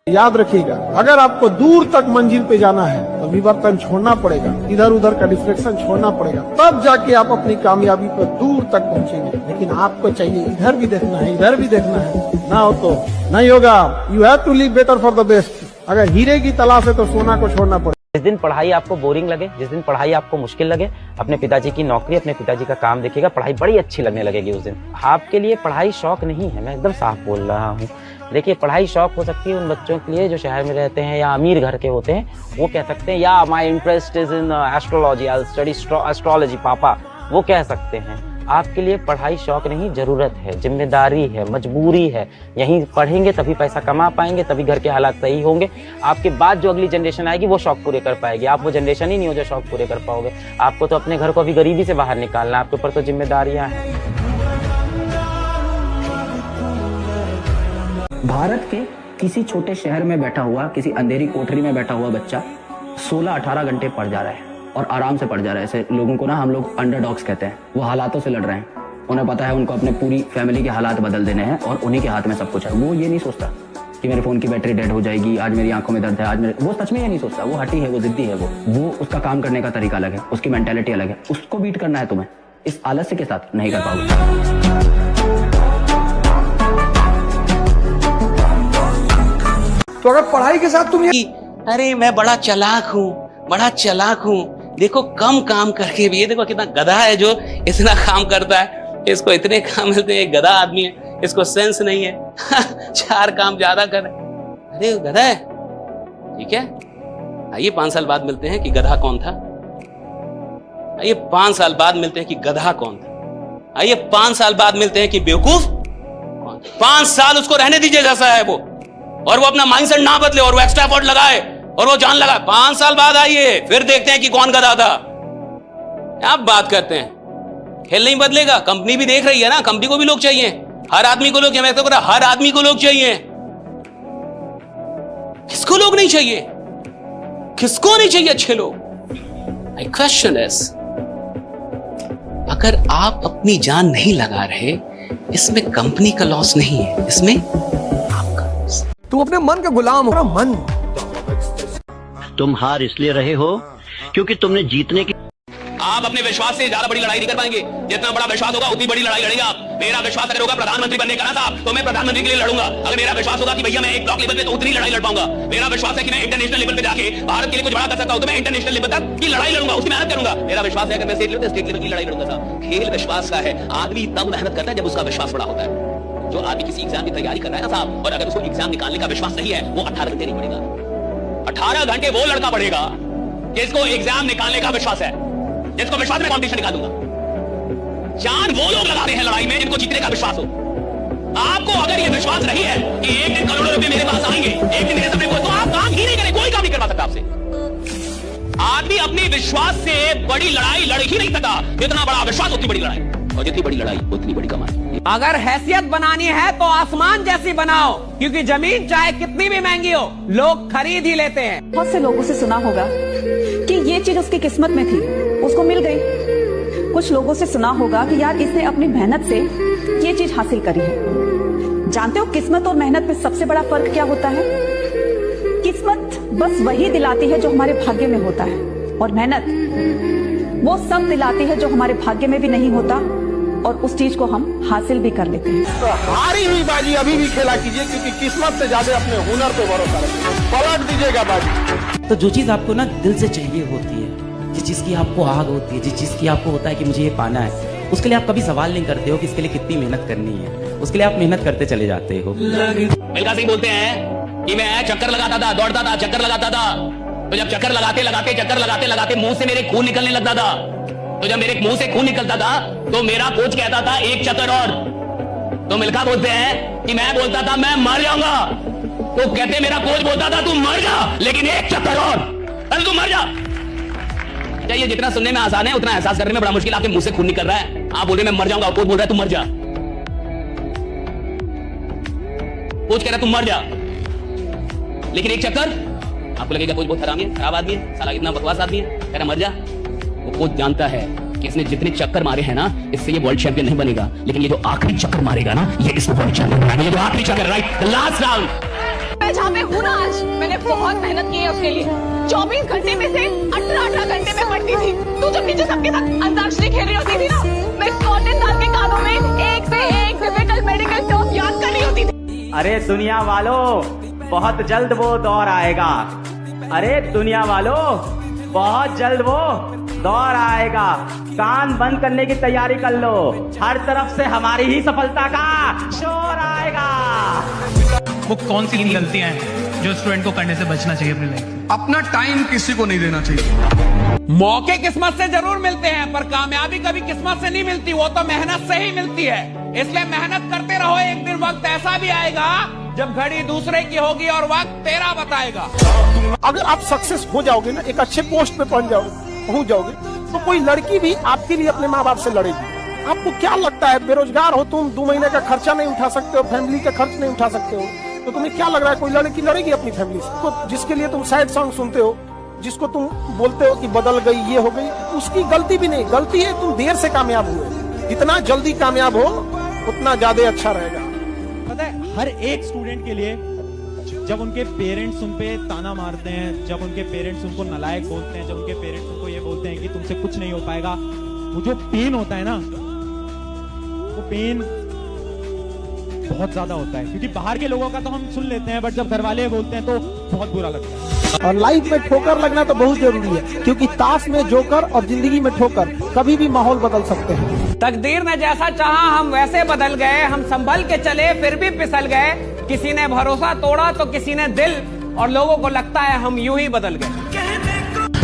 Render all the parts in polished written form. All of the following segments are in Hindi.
याद रखिएगा, अगर आपको दूर तक मंजिल पे जाना है तो विवर्तन छोड़ना पड़ेगा, इधर उधर का डिस्ट्रैक्शन छोड़ना पड़ेगा, तब जाके आप अपनी कामयाबी पर दूर तक पहुंचेंगे। लेकिन आपको चाहिए इधर भी देखना है, इधर भी देखना है, ना हो तो नहीं होगा। You have to live better for the best. अगर हीरे की तलाश है तो सोना को छोड़ना पड़ेगा। जिस दिन पढ़ाई आपको बोरिंग लगे, जिस दिन पढ़ाई आपको मुश्किल लगे, अपने पिताजी की नौकरी, अपने पिताजी का काम देखिएगा, पढ़ाई बड़ी अच्छी लगने लगेगी उस दिन। आपके लिए पढ़ाई शौक नहीं है, मैं एकदम साफ बोल रहा हूँ। देखिए, पढ़ाई शौक हो सकती है उन बच्चों के लिए जो शहर में रहते हैं या अमीर घर के होते हैं। वो कह सकते हैं या my interest is in astrology, I study astrology पापा, वो कह सकते हैं। आपके लिए पढ़ाई शौक नहीं, जरूरत है, जिम्मेदारी है, मजबूरी है। यहीं पढ़ेंगे तभी पैसा कमा पाएंगे, तभी घर के हालात सही होंगे। आपके बाद जो अगली जनरेशन आएगी वो शौक पूरे कर पाएगी। आप वो जनरेशन ही नहीं हो जो शौक पूरे कर पाओगे। आपको तो अपने घर को अभी गरीबी से बाहर निकालना है, आपके ऊपर तो जिम्मेदारियां हैं। भारत के किसी छोटे शहर में बैठा हुआ, किसी अंधेरी कोठरी में बैठा हुआ बच्चा 16-18 घंटे पढ़ जा रहा है और आराम से पढ़ जा रहा है। ऐसे लोगों को ना हम लोग अंडरडॉग्स कहते हैं। वो हालातों से लड़ रहे हैं, उन्हें पता है उनको अपने पूरी फैमिली के हालात बदल देने हैं और उन्हीं के हाथ में सब कुछ है। वो ये नहीं सोचता कि मेरे फोन की बैटरी डेड हो जाएगी, आज मेरी आंखों में दर्द है, आज मेरे, वो सच में ये नहीं सोचता। वो हठी है, वो जिद्दी है, वो उसका काम करने का तरीका अलग है, उसकी मेंटेलिटी अलग है। उसको बीट करना है तुम्हें, इस आलस्य के साथ नहीं कर पाओगे। तो अगर पढ़ाई के साथ तुम अरे मैं बड़ा चालाक हूँ, बड़ा चालाक हूँ, देखो कम काम करके भी, ये देखो कितना गधा है जो इतना काम करता है, इसको इतने काम मिलते हैं। गधा आदमी है, इसको सेंस नहीं है, 4 काम ज्यादा करे। अरे गधा है, ठीक है। आइए 5 साल बाद मिलते हैं कि गधा कौन था। आइए 5 साल बाद मिलते हैं कि गधा कौन था। आइए 5 साल बाद मिलते हैं कि बेवकूफ कौन था। 5 साल उसको रहने दीजिए जैसा है वो, और वो अपना माइंडसेट ना बदले और वो एक्स्ट्रा एफर्ट लगाए और वो जान लगा। 5 साल बाद आइए, फिर देखते हैं कि कौन गधा था। आप बात करते हैं, खेल नहीं बदलेगा। कंपनी भी देख रही है ना, कंपनी को भी लोग चाहिए, हर आदमी को लोग चाहिए। मैं तो कह रहा हर आदमी को लोग चाहिए। किसको लोग नहीं चाहिए? किसको नहीं चाहिए अच्छे लोग? माय क्वेश्चन इज, अगर आप अपनी जान नहीं लगा रहे, इसमें कंपनी का लॉस नहीं है, इसमें आपका लॉस। तुम अपने मन का गुलाम हो। मन, तुम हार इसलिए रहे हो क्योंकि तुमने जीतने की। आप अपने विश्वास से ज्यादा बड़ी लड़ाई नहीं कर पाएंगे। जितना बड़ा विश्वास होगा उतनी बड़ी लड़ाई लड़ेंगे आप। मेरा विश्वास अगर होगा प्रधानमंत्री बनने का ना साहब, तो मैं प्रधानमंत्री के लिए लड़ूंगा। अगर मेरा विश्वास होगा कि भैया मैं एक ब्लॉक लेवल पे, तो उतनी लड़ाई लड़ पाऊंगा। मेरा विश्वास है कि मैं इंटरनेशनल लेवल पे जाके भारत के लिए कुछ बड़ा कर सकता हूं, तो मैं इंटरनेशनल लेवल तक की लड़ाई लड़ूंगा, उसकी मेहनत करूंगा। मेरा विश्वास है अगर मैं स्टेट लेवल की लड़ाई लड़ूंगा साहब। खेल विश्वास का है। आदमी तब मेहनत करता है जब उसका विश्वास बड़ा होता है। जो आदमी किसी एग्जाम की तैयारी कर रहा है ना साहब, और अगर उसको एग्जाम निकालने का विश्वास नहीं है, वो 18 घंटे नहीं पड़ेगा। 18 घंटे वो लड़का पड़ेगा जिसको एग्जाम निकालने का विश्वास है, जिसको विश्वास में कॉम्पिटिशन निकालूंगा। जान वो लोग लगाते हैं लड़ाई में जिनको जीतने का विश्वास हो। आपको अगर ये विश्वास नहीं है कि एक दिन करोड़ों रुपए मेरे पास आएंगे, एक दिन मेरे सपने को, तो आप काम ही नहीं करें, कोई काम नहीं करवा सकता आपसे। आदमी अपने विश्वास से बड़ी लड़ाई लड़ ही नहीं सकता। जितना बड़ा विश्वास उतनी बड़ी लड़ाई, और जितनी बड़ी लड़ाई उतनी बड़ी कमाई। अगर हैसियत बनानी है तो आसमान जैसी बनाओ, क्योंकि जमीन चाहे कितनी भी महंगी हो, लोग खरीद ही लेते हैं। बहुत से लोगों से सुना होगा कि ये चीज उसकी किस्मत में थी, उसको मिल गई। कुछ लोगों से सुना होगा कि यार इसने अपनी मेहनत से ये चीज हासिल करी है। जानते हो किस्मत और मेहनत में सबसे बड़ा फर्क क्या होता है? किस्मत बस वही दिलाती है जो हमारे भाग्य में होता है, और मेहनत वो सब दिलाती है जो हमारे भाग्य में भी नहीं होता, और उस चीज को हम हासिल भी कर लेते हैं। तो हारी हुई बाजी अभी भी खेला कीजिए, क्योंकि किस्मत से ज्यादा अपने हुनर पे भरोसा रखिए। पलट दीजिएगा बाजी। तो जो चीज आपको ना दिल से चाहिए होती है, जिस चीज की आपको आग होती है, जिस चीज की आपको होता है कि मुझे ये पाना है, उसके लिए आप कभी सवाल नहीं करते हो कि इसके लिए कितनी मेहनत करनी है। उसके लिए आप मेहनत करते चले जाते हो। मिल्खा सिंह बोलते हैं कि मैं चक्कर लगाता था, दौड़ता था, चक्कर लगाता था, तो जब चक्कर लगाते लगाते मुंह से मेरे खून निकलने लगता था। तो जब मेरे मुंह से खून निकलता था तो मेरा कोच कहता था एक चक्कर और। तो मिल्खा बोलते हैं कि मैं बोलता था मैं मर जाऊंगा, तो कहते मेरा कोच बोलता था तू मर जा, लेकिन एक चक्कर और, अरे तू मर जा। ये जितना सुनने में आसान है उतना एहसास करने में बड़ा मुश्किल। आपके मुंह से खून निकल रहा है, आप बोल रहे मैं मर जाऊंगा, कोच बोल रहा है तू मर जा। कोच कह रहा है तू मर जा, लेकिन एक चक्कर। आपको लगेगा कोच बहुत हरामी है, खराब आदमी है, साला कितना बकवास आदमी है, कह रहा मर जा। वो कोच जानता है कि इसने जितने चक्कर मारे हैं ना, इससे ये वर्ल्ड चैंपियन नहीं बनेगा, लेकिन ये जो आखिरी चक्कर मारेगा ना, ये इसको वर्ल्ड चैंपियन बनाएगा। ये जो आखिरी चक्कर, राइट, द लास्ट राउंड, मैं जहाँ पे हूँ ना आज, मैंने बहुत मेहनत की है उसके लिए। 24 घंटे में से 18 घंटे में पढ़ती थी। तू जब नीचे सबके साथ अंताक्षरी खेल रही होती थी ना, मैं कॉटन डाल के कानों में एक से एक डिफिकल्ट मेडिकल टर्म याद कर रही होती थी। अरे दुनिया वालों, बहुत जल्द वो दौर आएगा। अरे दुनिया वालों, बहुत जल्द वो दौर आएगा। कान बंद करने की तैयारी कर लो, हर तरफ से हमारी ही सफलता का शोर आएगा। वो कौन सी गलतियां हैं जो स्टूडेंट को करने से बचना चाहिए अपनी लाइफ में? अपना टाइम किसी को नहीं देना चाहिए। मौके किस्मत से जरूर मिलते हैं, पर कामयाबी कभी किस्मत से नहीं मिलती, वो तो मेहनत से ही मिलती है। इसलिए मेहनत करते रहो, एक दिन वक्त ऐसा भी आएगा जब घड़ी दूसरे की होगी और वक्त तेरा बताएगा। अगर आप सक्सेस हो जाओगे ना, एक अच्छे पोस्ट पे पहुंच जाओगे, तो कोई लड़की भी आपके लिए अपने माँ बाप से लड़ेगी। आपको क्या लगता है, बेरोजगार हो तुम, 2 महीने का खर्चा नहीं उठा सकते हो, फैमिली का खर्च नहीं उठा सकते हो, तो तुम्हें क्या लग रहा है कोई लड़की लड़ेगी अपनी फैमिली से? जिसके लिए तुम सैड सॉन्ग सुनते हो, जिसको तुम बोलते हो कि बदल गई, ये हो गई, उसकी गलती भी नहीं, गलती है तुम देर से कामयाब हुए। जितना जल्दी कामयाब हो उतना ज्यादा अच्छा रहेगा। पता है, हर एक स्टूडेंट के लिए जब उनके पेरेंट्स उन पे ताना मारते हैं, जब उनके पेरेंट्स उनको नालायक बोलते हैं, जब उनके पेरेंट्स उनको ये बोलते हैं कि तुमसे कुछ नहीं हो पाएगा, वो जो पेन होता है ना, वो पेन बहुत ज्यादा होता है। क्योंकि बाहर के लोगों का तो हम सुन लेते हैं, बट जब घर वाले बोलते हैं तो बहुत बुरा लगता है। और लाइफ में ठोकर लगना तो बहुत जरूरी है, क्योंकि ताश में जोकर और जिंदगी में ठोकर कभी भी माहौल बदल सकते हैं। तकदीर ने जैसा चाहा हम वैसे बदल गए, हम संभल के चले फिर भी फिसल गए। किसी ने भरोसा तोड़ा तो किसी ने दिल, और लोगों को लगता है हम यूं ही बदल गए।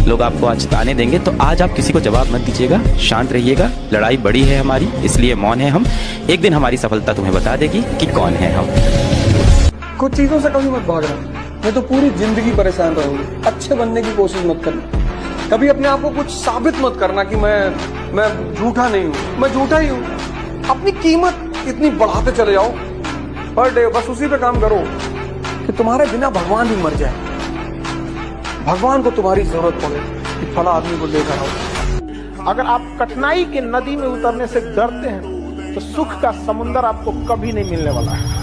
लोग आपको आज ताने देंगे तो आज आप किसी को जवाब मत दीजिएगा, शांत रहिएगा। लड़ाई बड़ी है हमारी, इसलिए मौन है हम। एक दिन हमारी सफलता तुम्हें बता देगी कि कौन है हम। कुछ चीजों से कभी मत भागना, मैं तो पूरी जिंदगी परेशान रहूंगी। अच्छे बनने की कोशिश मत करना, कभी अपने आप को कुछ साबित मत करना कि मैं झूठा नहीं हूँ, मैं झूठा ही हूँ। अपनी कीमत इतनी बढ़ाते चले जाओ पर डे, बस उसी पे काम करो कि तुम्हारे बिना भगवान भी मर जाए, भगवान को तुम्हारी जरूरत पड़े कि फला आदमी को लेकर आओ। अगर आप कठिनाई के नदी में उतरने से डरते हैं तो सुख का समुंदर आपको कभी नहीं मिलने वाला है।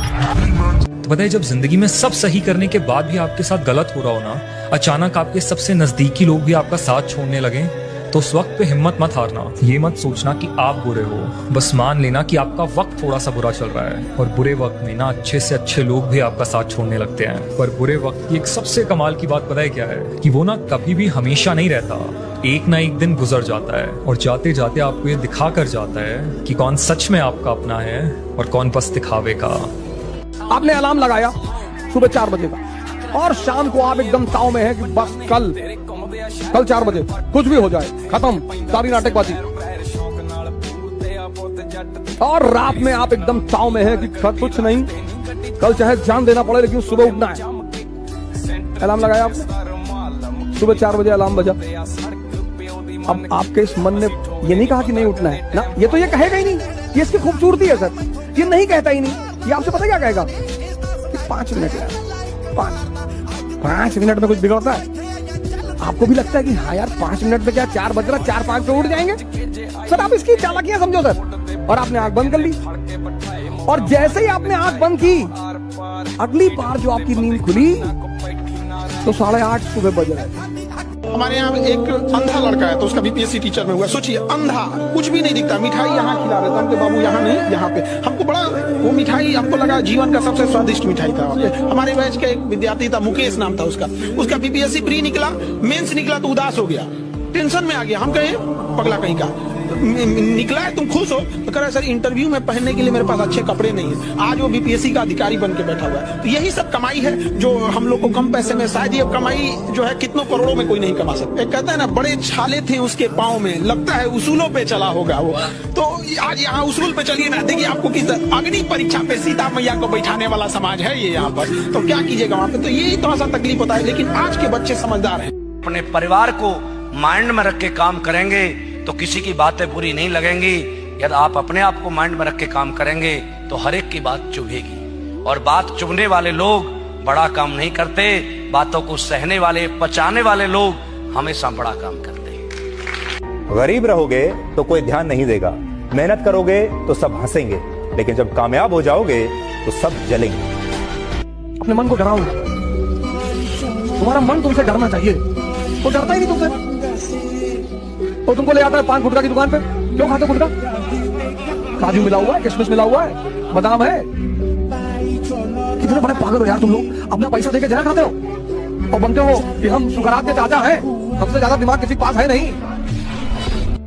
तो बताइए, जब जिंदगी में सब सही करने के बाद भी आपके साथ गलत हो रहा हो ना, अचानक आपके सबसे नजदीकी लोग भी आपका साथ छोड़ने लगे, तो उस वक्त पे हिम्मत मत हारना। ये मत सोचना कि आप बुरे हो, बस मान लेना कि आपका वक्त थोड़ा सा बुरा चल रहा है। और बुरे वक्त में ना अच्छे से अच्छे लोग भी आपका साथ छोड़ने लगते हैं। पर बुरे वक्त की एक सबसे कमाल की बात पता है क्या है, कि वो ना कभी भी हमेशा नहीं रहता, एक ना एक दिन गुजर जाता है। और जाते जाते आपको ये दिखा कर जाता है कि कौन सच में आपका अपना है और कौन बस दिखावे का। आपने अलार्म लगाया सुबह 4 बजे का, और शाम को आप एकदम ताव में है कि बस कल 4 बजे कुछ भी हो जाए, खत्म सारी नाटकबाजी। और रात में आप एकदम ताव में है कि कुछ नहीं, कल चाहे जान देना पड़े लेकिन सुबह उठना है। अलार्म लगाया आपने, सुबह 4 बजे अलार्म बजा। अब आपके इस मन ने ये नहीं कहा कि नहीं उठना है ना, ये तो ये कहेगा ही नहीं, ये इसकी खूबसूरती है सर, ये नहीं कहता ही नहीं। ये आपसे पता क्या कहेगा कि 5 मिनट यार, 5 मिनट में कुछ बिगड़ता है? आपको भी लगता है कि हाँ यार 5 मिनट में क्या 4 बज रहा, 4-5 पे उठ जाएंगे सर। आप इसकी चालाकियां समझो सर। और आपने आंख बंद कर ली, और जैसे ही आपने आंख बंद की, अगली बार जो आपकी नींद खुली तो 8:30 सुबह बज रहे। हमारे यहाँ एक अंधा लड़का है, तो उसका बीपीएससी टीचर में हुआ। सोचिए, अंधा, कुछ भी नहीं दिखता, मिठाई यहाँ खिला रहे थे हमको, बाबू यहाँ नहीं यहाँ पे। हमको बड़ा वो मिठाई हमको लगा जीवन का सबसे स्वादिष्ट मिठाई था। हमारे बैच का एक विद्यार्थी था, मुकेश नाम था उसका बीपीएससी प्री निकला, मेंस निकला तो उदास हो गया, टेंशन में आ गया। हम कहे पगला कहीं का, निकला है तुम खुश हो? तो कह रहा सर इंटरव्यू में पहनने के लिए मेरे पास अच्छे कपड़े नहीं है। आज वो बीपीएससी का अधिकारी बन के बैठा हुआ है। तो यही सब कमाई है जो हम लोग को कम पैसे में, शायद ये कमाई जो है कितनों करोड़ों में कोई नहीं कमा सकता। कहता है ना, बड़े छाले थे उसके पाँव में, लगता है उसूलों पे चला होगा वो। तो आज यहाँ उसूल पे चलिए ना, देखिए आपको किस अग्नि परीक्षा पे सीता मैया को बैठाने वाला समाज है ये यहाँ पर। तो क्या कीजिएगा वहाँ पे, तो यही थोड़ा सा तकलीफ होता है। लेकिन आज के बच्चे समझदार हैं, अपने परिवार को माइंड में रख के काम करेंगे तो किसी की बातें बुरी नहीं लगेंगी। यदि आप अपने आप को माइंड में रख के काम करेंगे तो हर एक की बात चुभेगी। और बात चुभने वाले लोग बड़ा काम नहीं करते, बातों को सहने वाले, पचाने वाले लोग हमेशा बड़ा काम करते हैं। गरीब रहोगे तो कोई ध्यान नहीं देगा, मेहनत करोगे तो सब हंसेंगे, लेकिन जब कामयाब हो जाओगे तो सब जलेंगे। अपने मन को डराओ। तुम्हारा मन तुमसे डरना चाहिए, वो डरता ही नहीं तुमसे। और तुमको ले आता है पान गुटखा की दुकान पे, क्यों खाते हो गुटखा? काजू मिला हुआ है, किशमिश मिला हुआ है, बादाम है। कितने बड़े पागल हो यार तुम लोग, अपना पैसा देके जहर खाते हो और बनते हो कि हम सुकरात के चाचा हैं, हमसे ज्यादा दिमाग किसी के पास है नहीं।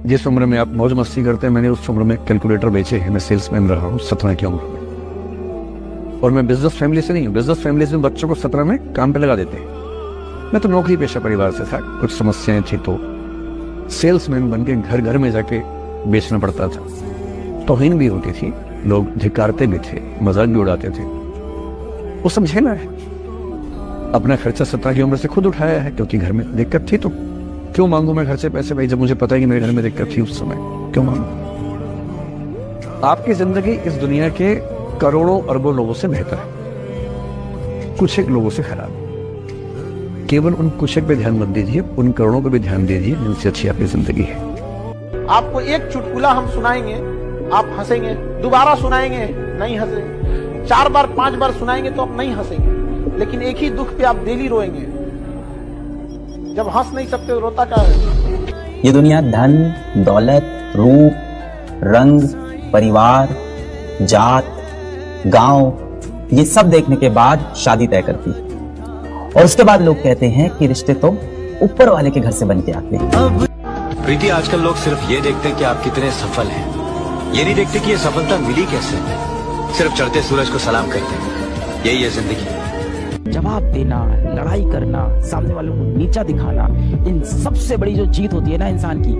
जिस उम्र में आप मौज मस्ती करते हैं, मैंने उस उम्र में कैलकुलेटर बेचे हैं। मैं सेल्समैन रहा हूँ 17 की उम्र में, और मैं बिजनेस फैमिली से नहीं हूँ। बिजनेस फैमिली से बच्चों को 17 में काम पे लगा देते हैं। मैं तो नौकरी पेशा परिवार से था, कुछ समस्याएं थी तो सेल्समैन बन के घर घर में जाके बेचना पड़ता था। तौहीन भी होती थी, लोग धिक्कारते भी थे, मजाक भी उड़ाते थे। वो समझे ना, अपना खर्चा 17 की उम्र से खुद उठाया है, क्योंकि घर में दिक्कत थी। तो क्यों मांगू मैं घर से पैसे भाई, जब मुझे पता है कि मेरे घर में दिक्कत थी उस समय, क्यों मांगू? आपकी जिंदगी इस दुनिया के करोड़ों अरबों लोगों से बेहतर है, कुछ एक लोगों से खराब। केवल उन कुछ एक पे ध्यान मत दीजिए, उन करोड़ों पे भी ध्यान दीजिए जिनसे अच्छी आपकी जिंदगी है। आपको एक चुटकुला हम सुनाएंगे, आप हंसेंगे, दोबारा सुनाएंगे नहीं हंसेंगे, 4 बार 5 बार सुनाएंगे तो आप नहीं हंसेंगे, लेकिन एक ही दुख पे आप डेली रोएंगे। जब हंस नहीं सकते तो रोता क्या है? ये दुनिया धन, दौलत, रूप, रंग, परिवार, जात, गांव, ये सब देखने के बाद शादी तय करती है। और उसके बाद लोग कहते हैं कि रिश्ते तो ऊपर वाले के घर से बन के आते हैं। प्रीति, आजकल लोग सिर्फ ये देखते हैं कि आप कितने सफल हैं, ये नहीं देखते कि ये सफलता मिली कैसे। सिर्फ चढ़ते सूरज को सलाम करते हैं, यही है जिंदगी। जवाब देना, लड़ाई करना, सामने वालों को नीचा दिखाना, इन सबसे बड़ी जो जीत होती है ना इंसान की,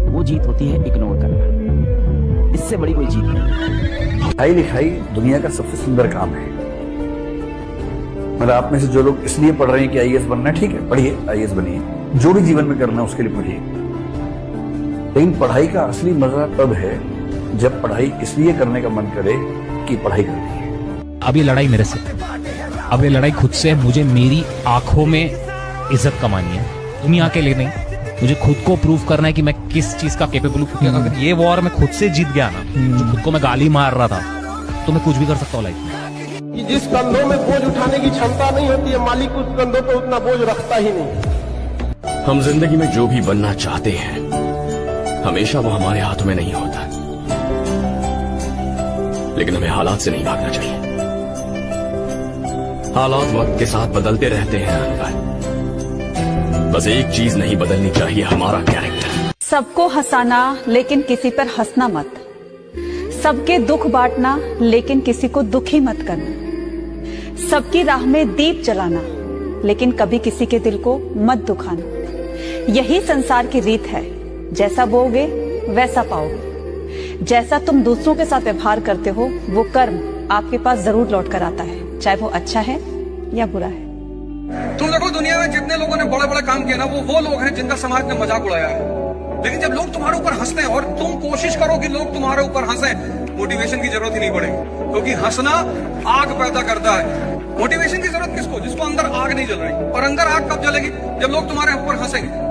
वो जीत होती है इग्नोर करना। इससे बड़ी कोई जीत नहीं। पढ़ाई लिखाई दुनिया का सबसे सुंदर काम है। मतलब आप में से जो लोग इसलिए पढ़ रहे हैं कि आईएएस बनना है, ठीक है, पढ़िए, आईएएस बनिए, जो भी जीवन में करना है उसके लिए पढ़िए। लेकिन पढ़ाई का असली मजा तब है जब पढ़ाई इसलिए करने का मन करे कि पढ़ाई करनी है। अब ये लड़ाई मेरे से, अब ये लड़ाई खुद से है। मुझे मेरी आंखों में इज्जत कमानी है, दुनिया के लिए नहीं। मुझे खुद को प्रूव करना है कि मैं किस चीज का केपेबल हूँ। क्योंकि अगर ये वॉर मैं खुद से जीत गया ना, जो खुद को मैं गाली मार रहा था, तो मैं कुछ भी कर सकता हूँ लाइफ में। जिस कंधों में बोझ उठाने की क्षमता नहीं होती है, मालिक उस कंधों पर उतना बोझ रखता ही नहीं। हम जिंदगी में जो भी बनना चाहते हैं, हमेशा वो हमारे हाथों में नहीं होता, लेकिन हमें हालात से नहीं भागना चाहिए। हालात वक्त के साथ बदलते रहते हैं अनवर, बस एक चीज नहीं बदलनी चाहिए, हमारा कैरेक्टर। सबको हंसाना लेकिन किसी पर हंसना मत, सबके दुख बांटना लेकिन किसी को दुखी मत करना, सबकी राह में दीप जलाना लेकिन कभी किसी के दिल को मत दुखाना। यही संसार की रीत है, जैसा बोओगे वैसा पाओगे। जैसा तुम दूसरों के साथ व्यवहार करते हो, वो कर्म आपके पास जरूर लौट कर आता है, चाहे वो अच्छा है या बुरा है। तुम देखो दुनिया में जितने लोगों ने बड़े बड़े काम किए ना, वो लोग हैं जिनका समाज ने मजाक उड़ाया है। लेकिन जब लोग तुम्हारे ऊपर हंसते हैं और तुम कोशिश करो कि लोग तुम्हारे ऊपर हंसे, मोटिवेशन की जरूरत ही नहीं पड़ेगी, क्योंकि हंसना आग पैदा करता है। मोटिवेशन की जरूरत किसको? जिसको अंदर आग नहीं जल रही। और अंदर आग कब जलेगी? जब लोग तुम्हारे ऊपर हंसेंगे।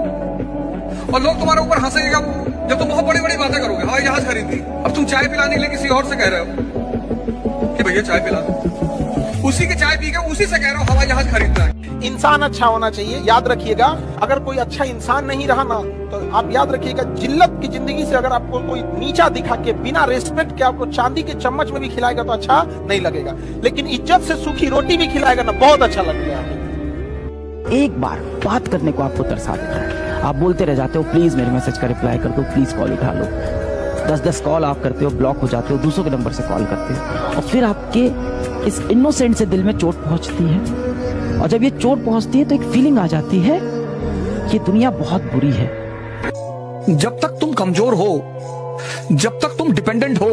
और लोग तुम्हारे ऊपर हंसेंगे जब तुम बहुत बड़ी बड़ी बातें करोगे। हवाई जहाज खरीद ली, अब तुम चाय पिलाने के लिए किसी और से कह रहे हो कि भैया चाय पिला दो, उसी की चाय पी के उसी से कह रहे हो हवाई जहाज खरीदना है। इंसान अच्छा होना चाहिए, याद रखिएगा। अगर कोई अच्छा इंसान नहीं रहा ना, तो आप याद रखिएगा, जिल्लत की जिंदगी से अगर आपको कोई नीचा दिखा के बिना रेस्पेक्ट के आपको चांदी के चम्मच में भी खिलाएगा तो अच्छा नहीं लगेगा, लेकिन इज्जत से सूखी रोटी भी खिलाएगा ना, बहुत अच्छा लगेगा। एक बार बात करने को आपको तरसा देता है, आप बोलते रह जाते हो प्लीज मेरे मैसेज का रिप्लाई कर दो, प्लीज कॉल उठा लो। 10-10 कॉल आप करते हो, ब्लॉक हो जाते हो, दूसरों के नंबर से कॉल करते हो, और फिर आपके इस इनोसेंट से दिल में चोट पहुंचती है। और जब ये चोट पहुंचती है तो एक फीलिंग आ जाती है कि दुनिया बहुत बुरी है। जब तक तुम कमजोर हो, जब तक तुम डिपेंडेंट हो,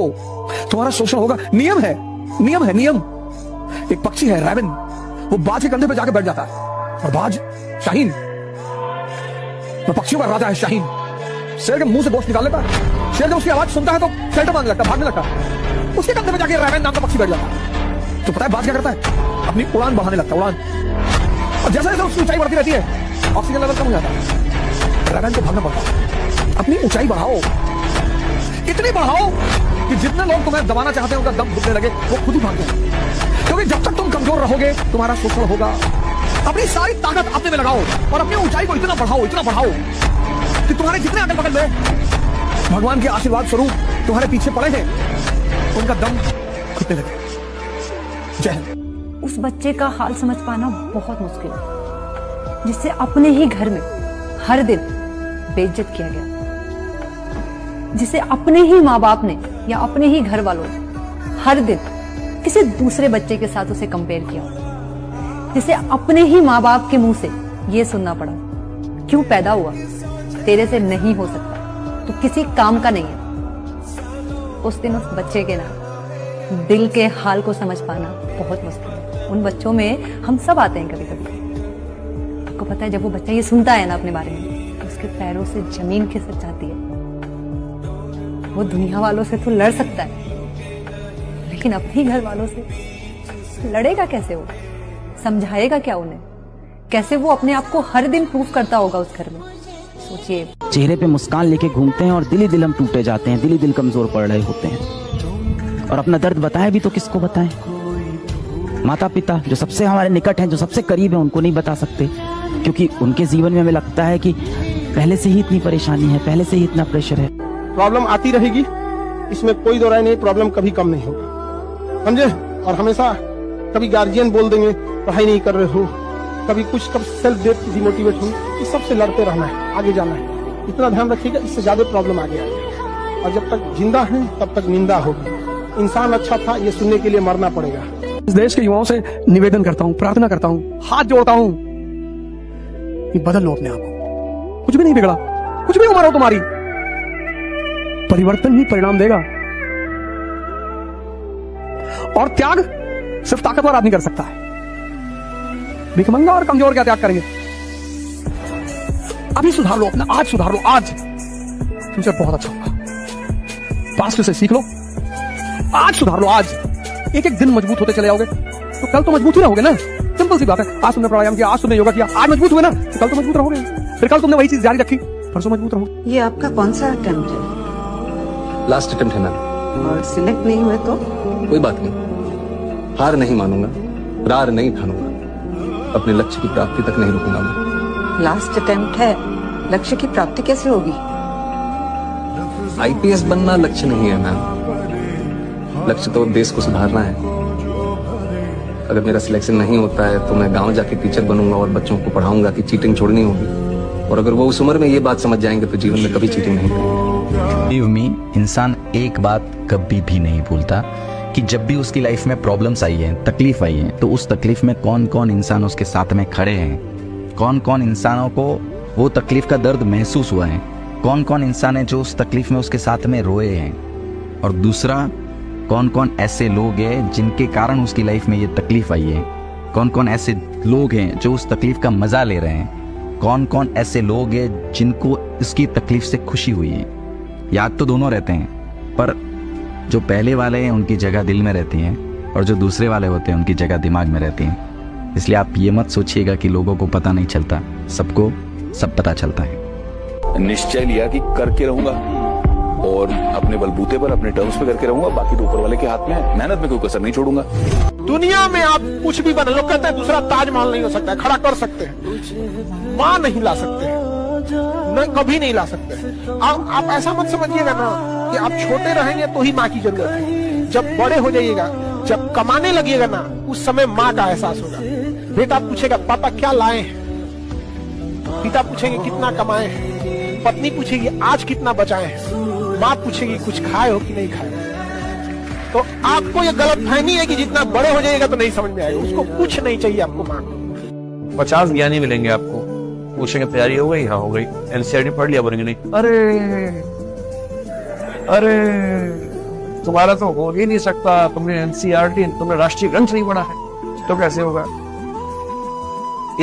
तुम्हारा शोषण होगा। नियम है, नियम है, नियम। एक पक्षी है रैबिन, वो बाज के कंधे पे जाके बैठ जाता है, और बाज शाहीन, वो पक्षियों का राजा है शाहीन, शेर के मुंह से गोश्त निकाल लेता है। शेर जब उसकी आवाज सुनता है तो शेल्टर मांगने लगता है, भागने लगता है। उसके कंधे पे जाके रैबिन नाम का पक्षी बैठ जाता है। तो पता है बाज क्या करता है? अपनी उड़ान बढ़ाने लगता है, उड़ान। और जैसे जैसे उसकी ऊंचाई बढ़ती रहती है, ऑक्सीजन लेवल कम हो जाता है, रैबिन को भागना पड़ता है। अपनी ऊंचाई बढ़ाओ, इतनी बढ़ाओ कि जितने लोग तुम्हें दबाना चाहते हैं उनका दम घुटने लगे, वो खुद ही भाग जाए। क्योंकि जब तक तुम कमजोर रहोगे तुम्हारा शोषण होगा। अपनी सारी ताकत अपने में लगाओ और अपनी ऊंचाई को इतना बढ़ाओ कि तुम्हारे जितने अगल बगल में भगवान के आशीर्वाद स्वरूप तुम्हारे पीछे पड़े हैं उनका दम घुटने लगे। जय हिंद। उस बच्चे का हाल समझ पाना बहुत मुश्किल है जिससे अपने ही घर में हर दिन बेइज्जत किया गया, जिसे अपने ही माँ बाप ने या अपने ही घर वालों ने हर दिन किसी दूसरे बच्चे के साथ उसे कंपेयर किया, जिसे अपने ही माँ बाप के मुंह से ये सुनना पड़ा, क्यों पैदा हुआ, तेरे से नहीं हो सकता, तो किसी काम का नहीं है। उस दिन उस बच्चे के ना दिल के हाल को समझ पाना बहुत मुश्किल है। उन बच्चों में हम सब आते हैं कभी कभी। आपको पता है जब वो बच्चा ये सुनता है ना अपने बारे में, तो उसके पैरों से जमीन खिसक जाती है। वो दुनिया वालों से तो लड़ सकता है, लेकिन अपने घर वालों से लड़ेगा कैसे? वो समझाएगा क्या उन्हें? कैसे वो अपने आप को हर दिन प्रूफ करता होगा उस घर में? सोचिए। चेहरे पे मुस्कान लेके घूमते हैं और दिल ही दिल हम टूटे जाते हैं, दिल ही दिल कमजोर पड़ रहे होते हैं। और अपना दर्द बताए भी तो किसको बताएं? माता पिता जो सबसे हमारे निकट हैं, जो सबसे करीब हैं, उनको नहीं बता सकते, क्योंकि उनके जीवन में हमें लगता है कि पहले से ही इतनी परेशानी है, पहले से ही इतना प्रेशर है। प्रॉब्लम आती रहेगी, इसमें कोई दो राय नहीं, प्रॉब्लम कभी कम नहीं होगा, समझे? और हमेशा कभी गार्जियन बोल देंगे पढ़ाई नहीं कर रहे हो, कभी कुछ, कब सेल्फ डिमोटिवेट हो, इस सबसे लड़ते रहना है, आगे जाना है। इतना ध्यान रखिएगा, इससे ज्यादा प्रॉब्लम आगे आएगी। और जब तक जिंदा है तब तक निंदा होगी। इंसान अच्छा था ये सुनने के लिए मरना पड़ेगा। इस देश के युवाओं से निवेदन करता हूँ, प्रार्थना करता हूँ, हाथ जोड़ता हूँ कि बदल लो अपने आप को। कुछ भी नहीं बिगड़ा, कुछ भी उम्र हो तुम्हारी, परिवर्तन ही परिणाम देगा। और त्याग सिर्फ ताकतवर आदमी कर सकता है। भिखमंगा और कमजोर क्या त्याग करेंगे? अभी सुधार लो अपना, आज सुधार लो, आज फ्यूचर बहुत अच्छा होगा। पास्ट से सीख लो, आज सुधार लो, आज एक एक दिन मजबूत होते चले जाओगे तो कल तो मजबूत ही रहोगे ना। सिंपल सी बात है। आज तुमने प्राणायाम किया, आज तुमने योगा किया, आज मजबूत हुए ना, तो कल तो मजबूत रहोगे। फिर कल तुमने वही चीज जारी रखी, परसों मजबूत रहोगे। ये आपका कौन सा अटेम्प्ट है? लास्ट अटेम्प्ट है मैम। और सिलेक्ट नहीं हुए तो? कोई बात नहीं, हार नहीं मानूंगा, रार नहीं ठानूंगा, अपने लक्ष्य की प्राप्ति तक नहीं रुकूंगा मैं। लास्ट अटेम्प्ट है, लक्ष्य की प्राप्ति कैसे होगी? आईपीएस बनना लक्ष्य नहीं है मैम, लक्ष्य तो देश को सुधारना है। अगर मेरा सिलेक्शन नहीं होता है तो मैं गांव जाके टीचर बनूंगा और बच्चों को पढ़ाऊंगा कि चीटिंग छोड़नी होगी। और अगर वो उस उम्र में ये बात समझ जाएंगे तो जीवन में कभी चीटिंग नहीं करेंगे। Believe me, इंसान एक बात कभी भी नहीं भूलता कि जब भी उसकी लाइफ में प्रॉब्लम्स आई हैं, तकलीफ आई है, तो उस तकलीफ में कौन कौन इंसान उसके साथ में खड़े हैं, कौन कौन इंसानों को वो तकलीफ का दर्द महसूस हुआ है, कौन कौन इंसान है जो उस तकलीफ में उसके साथ में रोए हैं, और दूसरा कौन कौन ऐसे लोग हैं जिनके कारण उसकी लाइफ में ये तकलीफ आई है, कौन कौन ऐसे लोग हैं जो उस तकलीफ का मजा ले रहे हैं, कौन कौन ऐसे लोग हैं जिनको इसकी तकलीफ से खुशी हुई है। याद तो दोनों रहते हैं, पर जो पहले वाले हैं उनकी जगह दिल में रहती है, और जो दूसरे वाले होते हैं उनकी जगह दिमाग में रहती है। इसलिए आप ये मत सोचिएगा कि लोगों को पता नहीं चलता, सबको सब पता चलता है। निश्चय लिया कि करके रहूंगा और अपने बलबूते पर, अपने टर्म्स पे करके रहूंगा, बाकी तो ऊपर वाले के हाथ में है। मेहनत में कोई कसर नहीं छोड़ूंगा। दुनिया में आप कुछ भी बना, लोग कहते हैं दूसरा ताजमहल नहीं हो सकता है, खड़ा कर सकते हैं, माँ नहीं ला सकते हैं, नहीं कभी नहीं ला सकते हैं। आप ऐसा मत समझिएगा ना कि आप छोटे रहेंगे तो ही माँ की जरूरत है। जब बड़े हो जाइएगा, जब कमाने लगिएगा ना, उस समय माँ का एहसास होगा। बेटा पूछेगा पापा क्या लाए हैं, पिता पूछेंगे कितना कमाए हैं, पत्नी पूछेगी आज कितना बचाए हैं, माँ पूछेगी कुछ खाए हो कि नहीं खाए। तो आपको ये गलतफहमी है कि जितना बड़े हो जाएगा तो नहीं समझ में आएगा, उसको कुछ नहीं चाहिए आपको माँ को। 50 ज्ञानी मिलेंगे आपको, पूछेंगे तैयारी हो गई? हाँ हो गई। एनसीईआरटी पढ़ लिया? बोलेंगे नहीं। अरे तुम्हारा तो हो ही नहीं सकता, तुमने एनसीईआरटी, तुमने राष्ट्रीय ग्रंथ नहीं पढ़ा है, तो कैसे होगा?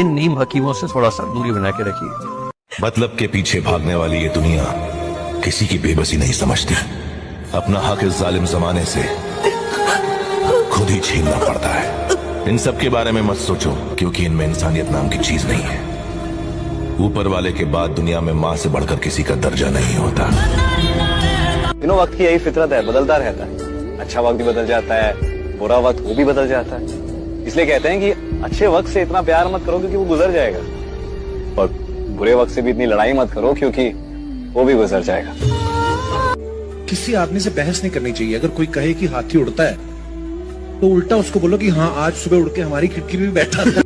इन नीम हकीमों से थोड़ा सा दूरी बना के रखिए। मतलब के पीछे भागने वाली ये दुनिया किसी की बेबसी नहीं समझती। अपना हक इस जालिम जमाने से खुद ही छीनना पड़ता है। इन सब के बारे में मत सोचो, क्योंकि इनमें इंसानियत नाम की चीज नहीं है। ऊपर वाले के बाद दुनिया में माँ से बढ़कर किसी का दर्जा नहीं होता। वक्त की यही फितरत है, बदलता रहता है। अच्छा वक्त भी बदल जाता है, बुरा वक्त वो भी बदल जाता है। इसलिए कहते हैं कि अच्छे वक्त से इतना प्यार मत करो क्योंकि वो गुजर जाएगा, और बुरे वक्त से भी इतनी लड़ाई मत करो क्योंकि वो भी गुजर जाएगा। किसी आदमी से बहस नहीं करनी चाहिए। अगर कोई कहे कि हाथी उड़ता है तो उल्टा उसको बोलो कि हाँ आज सुबह उड़ के हमारी खिड़की में भी बैठा था।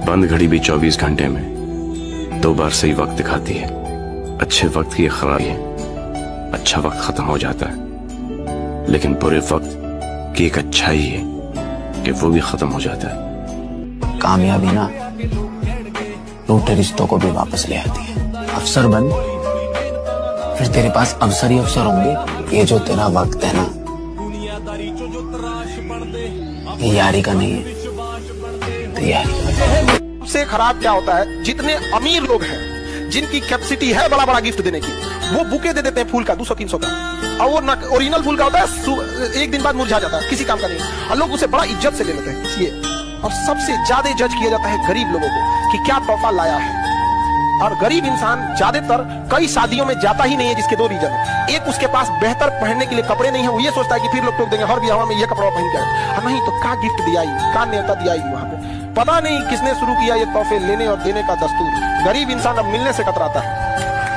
बंद घड़ी भी 24 घंटे में 2 बार सही वक्त दिखाती है। अच्छे वक्त की खराबी है, अच्छा वक्त खत्म हो जाता है, लेकिन बुरे वक्त की एक अच्छाई है कि वो भी खत्म हो जाता है। कामयाबी ना टूटे रिश्तों को भी वापस ले आती है। अफसर बन, फिर तेरे पास अफसर ही अफसर होंगे। ये जो तेरा वक्त है ना, ये यारी का नहीं है, तैयारी का। सबसे खराब क्या होता है, जितने अमीर लोग हैं जिनकी कैपेसिटी है बड़ा बड़ा गिफ्ट देने की, वो बुके दे देते हैं फूल का 200-300 का, और वो ओरिजिनल फूल का होता है, एक दिन बाद मुरझा जाता है, किसी काम का नहीं, और लोग उसे बड़ा इज्जत से ले लेते हैं ये। और सबसे ज्यादा जज किया जाता है गरीब लोगों को कि क्या तोहफा लाया है। और गरीब इंसान ज्यादातर कई शादियों में जाता ही नहीं है, जिसके 2 रीजन है। एक, उसके पास बेहतर पहनने के लिए कपड़े नहीं है, वो ये सोचता है कि फिर लोग टोक देंगे, हर ब्याह में ये कपड़ा पहन के आए, और नहीं तो का गिफ्ट दिया ही, का न्योता दिया ही वहां पे। पता नहीं किसने शुरू किया ये तोहफे लेने और देने का दस्तूर। गरीब इंसान अब मिलने से कतराता है।